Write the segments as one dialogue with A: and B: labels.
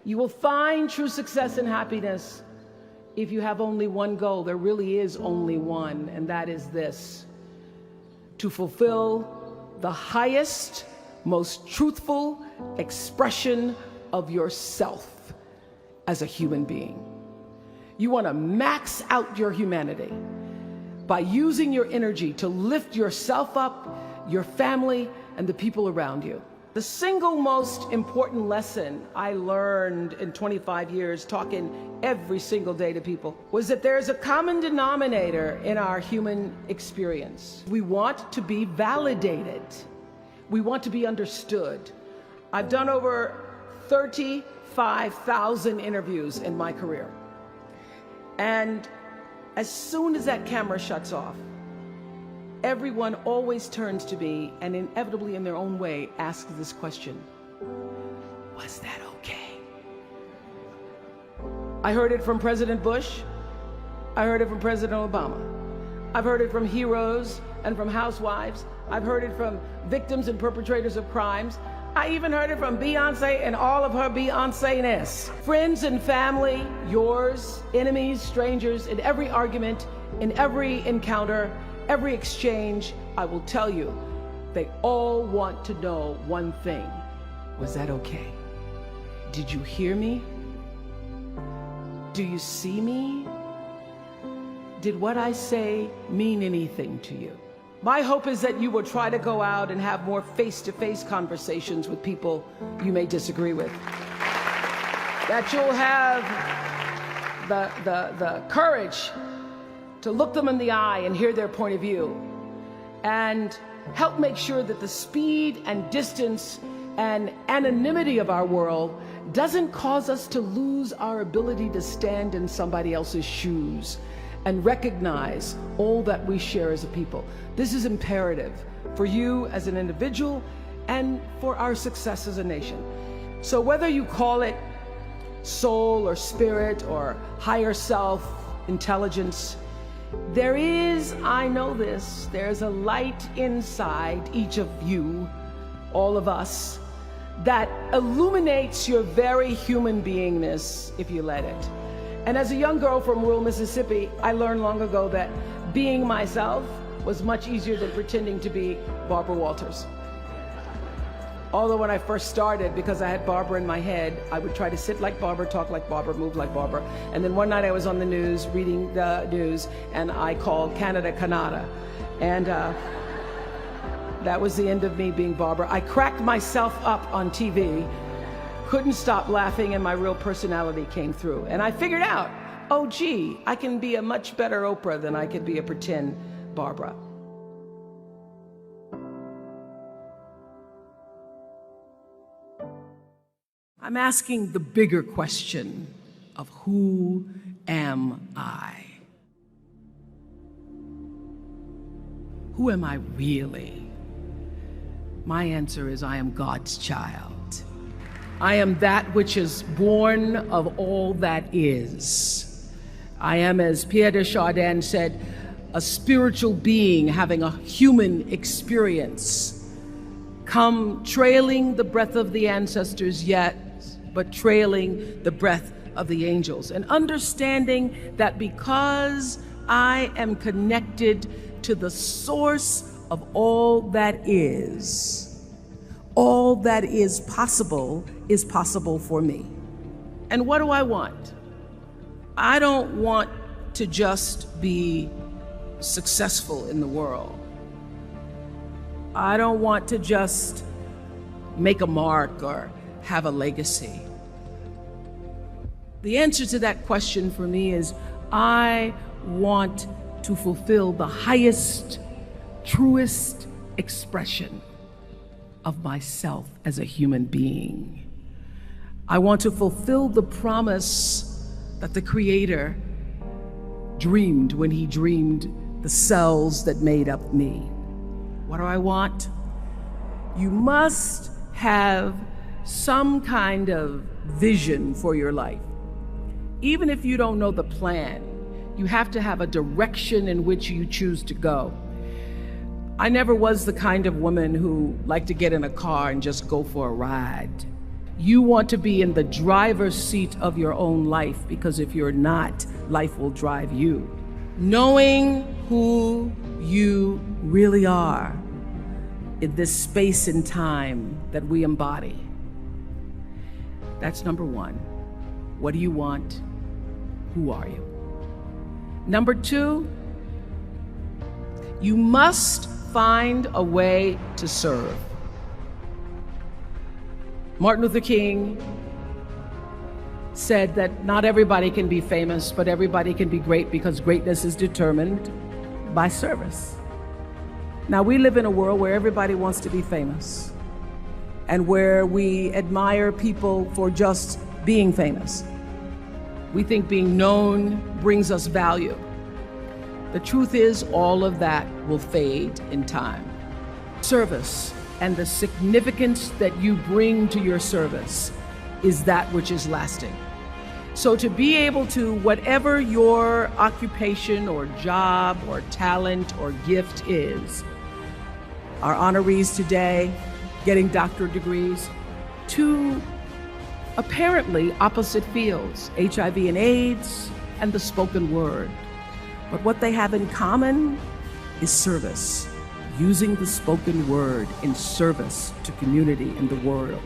A: You will find true success and happiness if you have only one goal. There really is only one, and that is this: to fulfill the highest, most truthful expression of yourself as a human being. You want to max out your humanity by using your energy to lift yourself up, your family, and the people around you. The single most important lesson I learned in 25 years talking every single day to people was that there is a common denominator in our human experience. We want to be validated. We want to be understood. I've done over 35,000 interviews in my career. And as soon as that camera shuts off, everyone always turns to me and inevitably in their own way asks this question: was that okay? I heard it from President Bush. I heard it from President Obama. I've heard it from heroes and from housewives. I've heard it from victims and perpetrators of crimes. I even heard it from Beyonce and all of her Beyonce-ness. Friends and family, yours, enemies, strangers, in every argument, in every encounter, every exchange, I will tell you, they all want to know one thing: was that okay? Did you hear me? Do you see me? Did what I say mean anything to you? My hope is that you will try to go out and have more face-to-face conversations with people you may disagree with. That you'll have the courage to look them in the eye and hear their point of view, and help make sure that the speed and distance and anonymity of our world doesn't cause us to lose our ability to stand in somebody else's shoes and recognize all that we share as a people. This is imperative for you as an individual and for our success as a nation. So whether you call it soul or spirit or higher self, intelligence, there is, I know this, there's a light inside each of you, all of us, that illuminates your very human beingness if you let it. And as a young girl from rural Mississippi, I learned long ago that being myself was much easier than pretending to be Barbara Walters. Although when I first started, because I had Barbara in my head, I would try to sit like Barbara, talk like Barbara, move like Barbara. And then one night I was on the news, reading the news, and I called Canada, Canada. And that was the end of me being Barbara. I cracked myself up on TV, couldn't stop laughing, and my real personality came through. And I figured out, oh gee, I can be a much better Oprah than I could be a pretend Barbara. I'm asking the bigger question of who am I? Who am I really? My answer is I am God's child. I am that which is born of all that is. I am, as Pierre de Chardin said, a spiritual being having a human experience, come trailing the breath of the ancestors yet, but trailing the breath of the angels, and understanding that because I am connected to the source of all that is possible for me. And what do I want? I don't want to just be successful in the world. I don't want to just make a mark or have a legacy. The answer to that question for me is I want to fulfill the highest, truest expression of myself as a human being. I want to fulfill the promise that the Creator dreamed when He dreamed the cells that made up me. What do I want? You must have some kind of vision for your life. Even if you don't know the plan, you have to have a direction in which you choose to go. I never was the kind of woman who liked to get in a car and just go for a ride. You want to be in the driver's seat of your own life, because if you're not, life will drive you. Knowing who you really are in this space and time that we embody. That's number one. What do you want? Who are you? Number two, you must find a way to serve. Martin Luther King said that not everybody can be famous, but everybody can be great, because greatness is determined by service. Now, we live in a world where everybody wants to be famous and where we admire people for just being famous. We think being known brings us value. The truth is, all of that will fade in time. Service and the significance that you bring to your service is that which is lasting. So to be able to, whatever your occupation or job or talent or gift is, our honorees today getting doctorate degrees, to apparently opposite fields, HIV and AIDS and the spoken word. But what they have in common is service, using the spoken word in service to community and the world,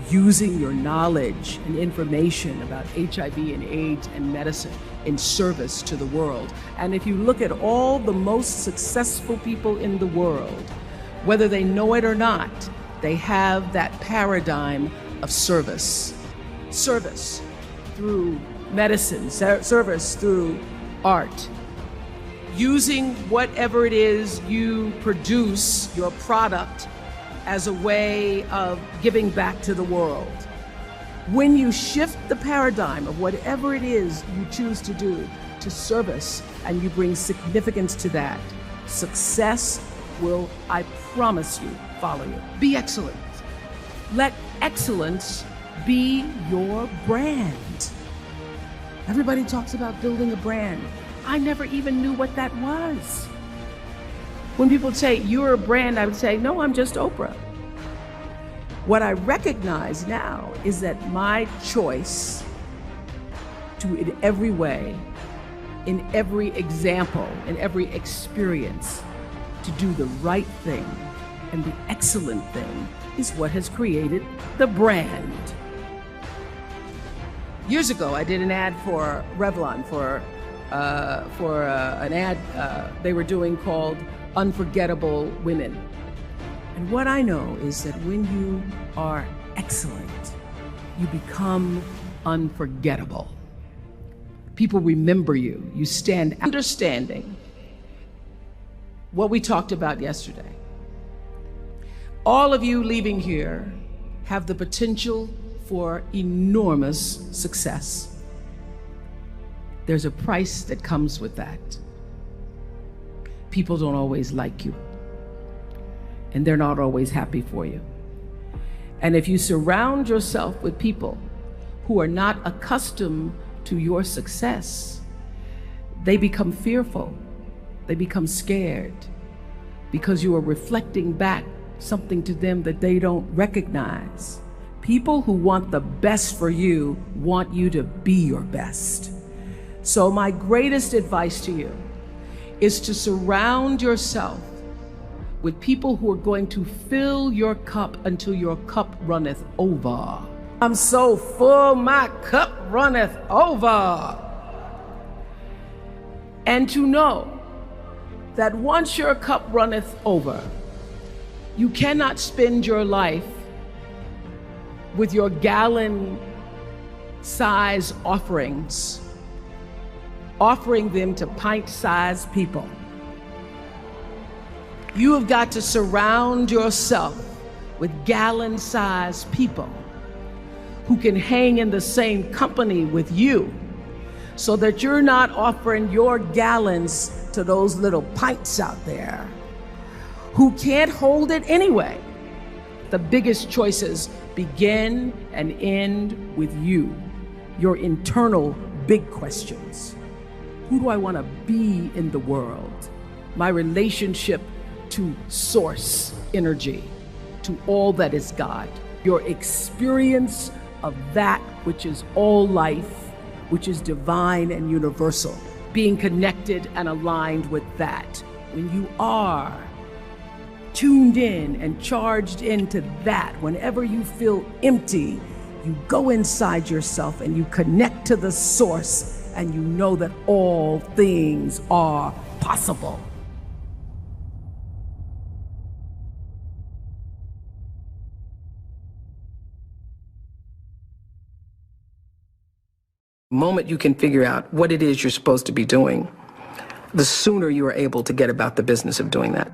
A: using your knowledge and information about HIV and AIDS and medicine in service to the world. And if you look at all the most successful people in the world, whether they know it or not, they have that paradigm of service. Service through medicine, service through art. Using whatever it is you produce, your product, as a way of giving back to the world. When you shift the paradigm of whatever it is you choose to do to service, and you bring significance to that, success will, I promise you, follow you. Be excellent. Let excellence be your brand. Everybody talks about building a brand. I never even knew what that was. When people say, you're a brand, I would say, no, I'm just Oprah. What I recognize now is that my choice to, in every way, in every example, in every experience, to do the right thing and the excellent thing is what has created the brand. Years ago, I did an ad for Revlon for an ad they were doing called Unforgettable Women. And what I know is that when you are excellent, you become unforgettable. People remember you. You stand out. Understanding what we talked about yesterday. All of you leaving here have the potential for enormous success. There's a price that comes with that. People don't always like you, and they're not always happy for you. And if you surround yourself with people who are not accustomed to your success, they become fearful, they become scared, because you are reflecting back something to them that they don't recognize. People who want the best for you want you to be your best. So my greatest advice to you is to surround yourself with people who are going to fill your cup until your cup runneth over. I'm so full, my cup runneth over. And to know that once your cup runneth over, you cannot spend your life with your gallon-size offerings, offering them to pint-sized people. You have got to surround yourself with gallon-sized people who can hang in the same company with you, so that you're not offering your gallons to those little pints out there who can't hold it anyway. The biggest choices begin and end with you, your internal big questions. Who do I want to be in the world? My relationship to source energy, to all that is God. your experience of that which is all life, which is divine and universal, being connected and aligned with that. When you are tuned in and charged into that, whenever you feel empty, you go inside yourself and you connect to the source, and you know that all things are possible. The moment you can figure out what it is you're supposed to be doing, the sooner you are able to get about the business of doing that.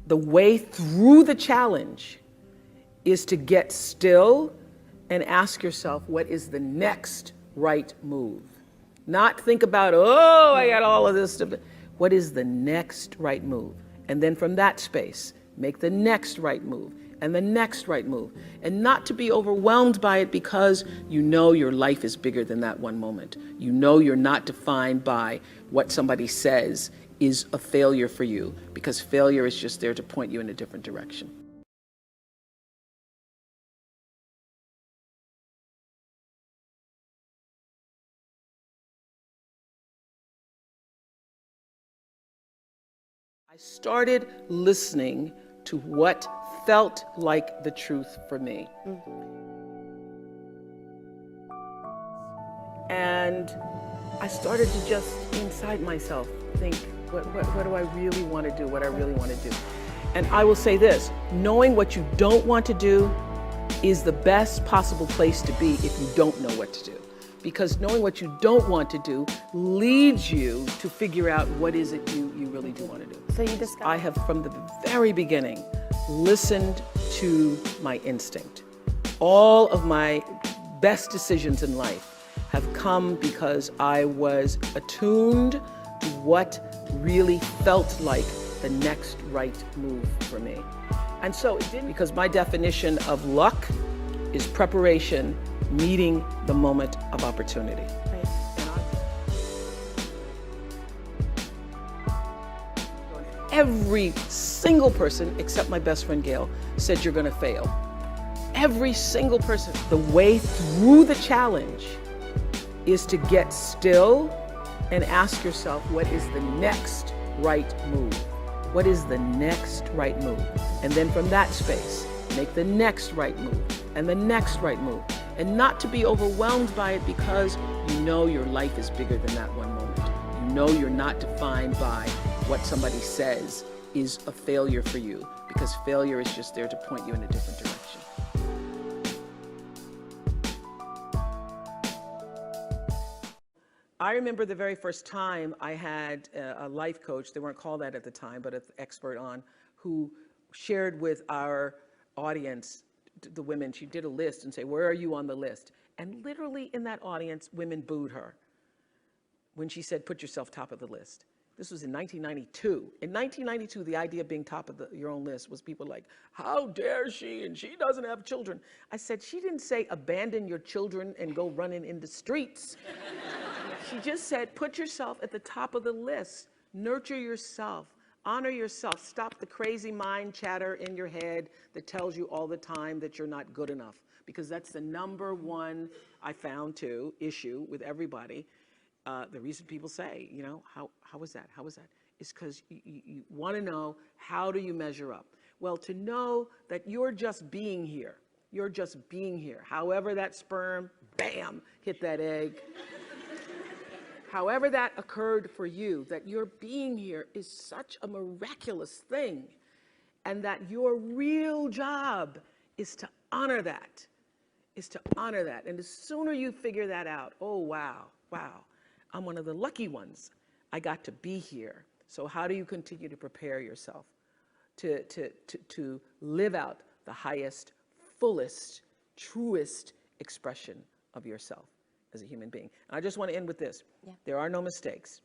A: The way through the challenge is to get still and ask yourself, what is the next right move? Not think about, oh, I got all of this stuff. What is the next right move? And then from that space, make the next right move and the next right move. And not to be overwhelmed by it, because you know your life is bigger than that one moment. You know you're not defined by what somebody says is a failure for you, because failure is just there to point you in a different direction. I started listening to what felt like the truth for me. And I started to just inside myself think, what do I really want to do, what I really want to do. And I will say this, knowing what you don't want to do is the best possible place to be if you don't know what to do. Because knowing what you don't want to do leads you to figure out what is it you really do want to do.
B: So you discovered.
A: I have, from the very beginning, listened to my instinct. All of my best decisions in life have come because I was attuned to what really felt like the next right move for me. And so it didn't, because my definition of luck is preparation meeting the moment of opportunity.
B: Right.
A: Every single person, except my best friend Gail, said you're gonna fail. Every single person. The way through the challenge is to get still and ask yourself, what is the next right move? What is the next right move? And then from that space, make the next right move and the next right move. And not to be overwhelmed by it, because you know your life is bigger than that one moment. You know you're not defined by what somebody says is a failure for you, because failure is just there to point you in a different direction. I remember the very first time I had a life coach, they weren't called that at the time, but an expert on, who shared with our audience, the women, she did a list and say, where are you on the list? And literally in that audience, women booed her when she said, put yourself top of the list. This was in 1992. In 1992, the idea of being top of your own list was people like, how dare she, and she doesn't have children. I said, she didn't say abandon your children and go running in the streets. She just said, put yourself at the top of the list, nurture yourself, honor yourself, stop the crazy mind chatter in your head that tells you all the time that you're not good enough, because that's the number one, I found too, issue with everybody. The reason people say, you know, how was that? How was that? Is because you want to know, how do you measure up? Well, to know that you're just being here. You're just being here. However that sperm, bam, hit that egg. However that occurred for you, that your being here is such a miraculous thing, and that your real job is to honor that, And the sooner you figure that out, oh, wow, I'm one of the lucky ones. I got to be here. So how do you continue to prepare yourself to live out the highest, fullest, truest expression of yourself as a human being? And I just want to end with this.
B: Yeah.
A: There are no mistakes.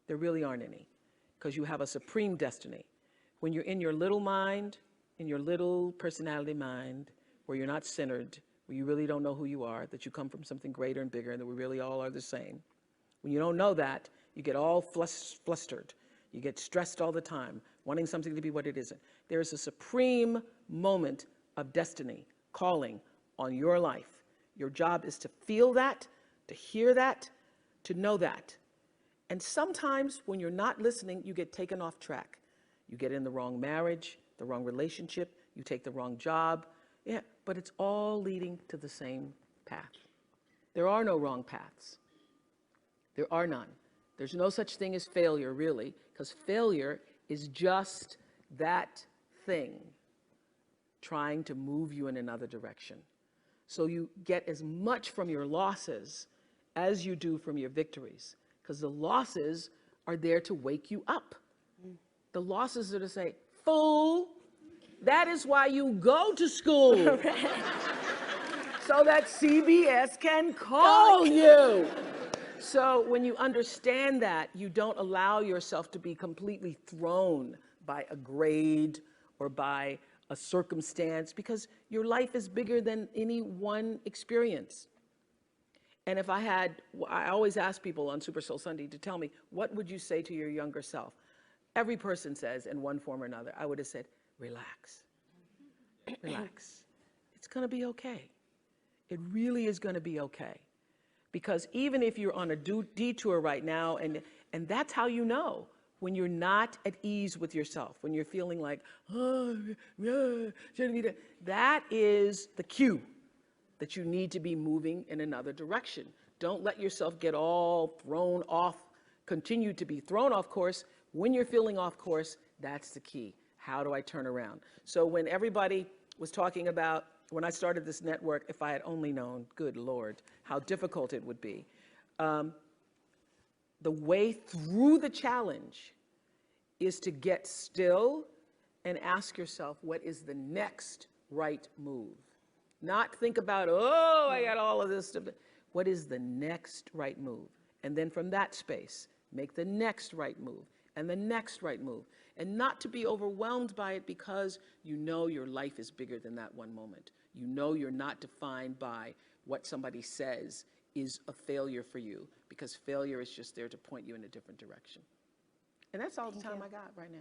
A: There really aren't any, because you have a supreme destiny. When you're in your little mind, in your little personality mind, where you're not centered, where you really don't know who you are, that you come from something greater and bigger, and that we really all are the same. When you don't know that, you get all flustered. You get stressed all the time, wanting something to be what it isn't. There is a supreme moment of destiny calling on your life. Your job is to feel that, to hear that, to know that. And sometimes when you're not listening, you get taken off track. You get in the wrong marriage, the wrong relationship, you take the wrong job. Yeah, but it's all leading to the same path. There are no wrong paths. There are none. There's no such thing as failure, really, because failure is just that thing trying to move you in another direction. So you get as much from your losses as you do from your victories, because the losses are there to wake you up. The losses are to say, fool, that is why you go to school. So that CBS can call you. So when you understand that, you don't allow yourself to be completely thrown by a grade or by a circumstance, because your life is bigger than any one experience. And if I always ask people on Super Soul Sunday to tell me, what would you say to your younger self? Every person says in one form or another, I would have said, relax, relax. It's gonna be okay. It really is gonna be okay. Because even if you're on a detour right now, and that's how you know, when you're not at ease with yourself, when you're feeling like, oh, yeah, shouldn't be that is the cue that you need to be moving in another direction. Don't let yourself get all thrown off, continue to be thrown off course. When you're feeling off course, that's the key. How do I turn around? So when everybody was talking about, when I started this network, if I had only known, good Lord, how difficult it would be. The way through the challenge is to get still and ask yourself, what is the next right move? Not think about, oh, I got all of this stuff. What is the next right move? And then from that space, make the next right move and the next right move. And not to be overwhelmed by it, because you know your life is bigger than that one moment. You know you're not defined by what somebody says is a failure for you, because failure is just there to point you in a different direction. And that's all the time I got right now.